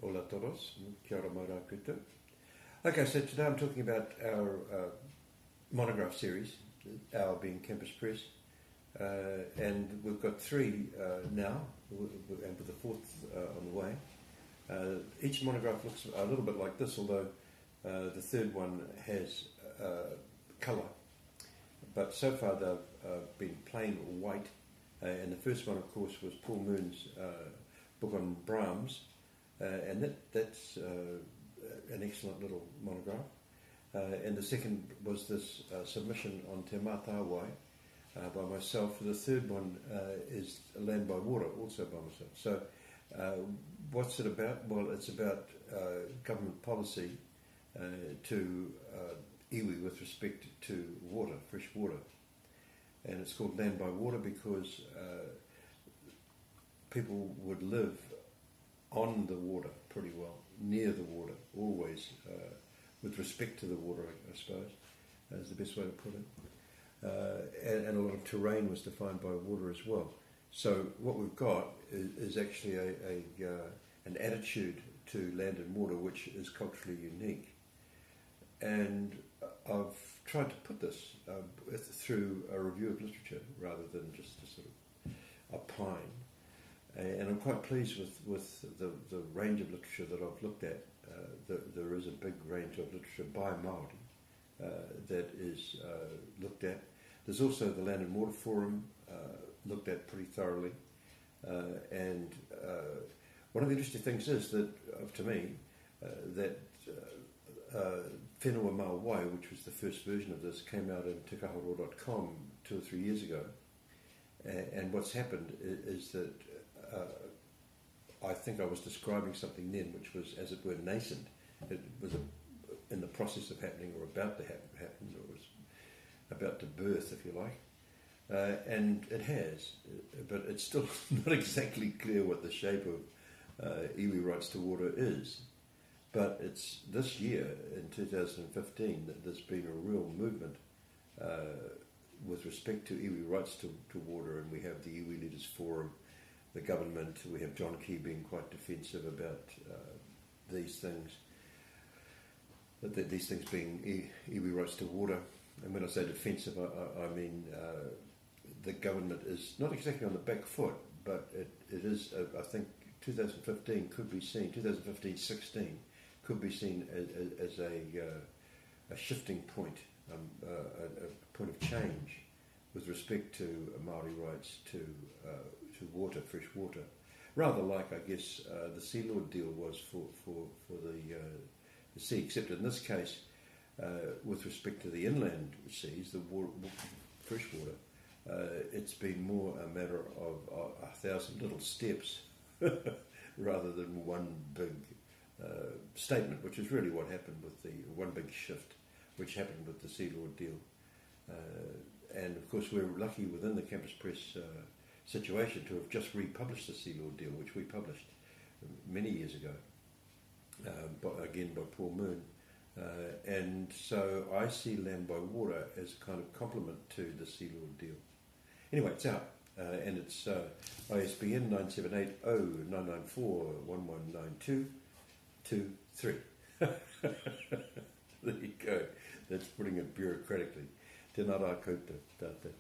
Hola todos, kia ora maura koutou. Okay, so today I'm talking about our Monograph series, our being Campus Press, and we've got three now, and with the fourth on the way. Each monograph looks a little bit like this, although the third one has colour, but so far they've been plain white, and the first one, of course, was Paul Moon's book on Brahms, and that's an excellent little monograph. And the second was this submission on Te Mātāwai by myself. The third one is Land by Water, also by myself. So what's it about? Well, it's about government policy to iwi with respect to water, fresh water. And it's called Land by Water because people would live on the water pretty well, near the water, always with respect to the water, I suppose, is the best way to put it. And a lot of terrain was defined by water as well. So what we've got is actually an attitude to land and water which is culturally unique. And I've tried to put this through a review of literature rather than just to sort of opine. And I'm quite pleased with the range of literature that I've looked at. There is a big range of literature by Māori that is looked at. There's also the Land and Water Forum, looked at pretty thoroughly. And one of the interesting things is that, to me, that Whenua Mawai, which was the first version of this, came out in tekahoro.com 2 or 3 years ago. And what's happened is that I think I was describing something then which was, as it were, nascent. It was in the process of happening, or about to happen, or was about to birth, if you like. And it has, but it's still not exactly clear what the shape of iwi rights to water is. But it's this year, in 2015, that there's been a real movement with respect to iwi rights to water, and we have the Iwi Leaders Forum, the government. We have John Key being quite defensive about these things, these things being iwi rights to water. And when I say defensive, I mean the government is not exactly on the back foot, but it is, I think, 2015 could be seen, 2015-16 could be seen as a shifting point, a point of change with respect to Māori rights to water, fresh water, rather like, I guess, the Sea Lord deal was for the sea, except in this case, with respect to the inland seas, the fresh water, it's been more a matter of 1,000 little steps rather than one big statement, which is really what happened with the one big shift, which happened with the Sea Lord deal. And of course, we're lucky within the Campus Press situation to have just republished the Sea Lord deal, which we published many years ago, again by Paul Moon. And so I see Land by Water as a kind of complement to the Sea Lord deal. Anyway, it's out, and it's ISBN 9780994119223. There you go. That's putting it bureaucratically. Te nara koutou, tātou.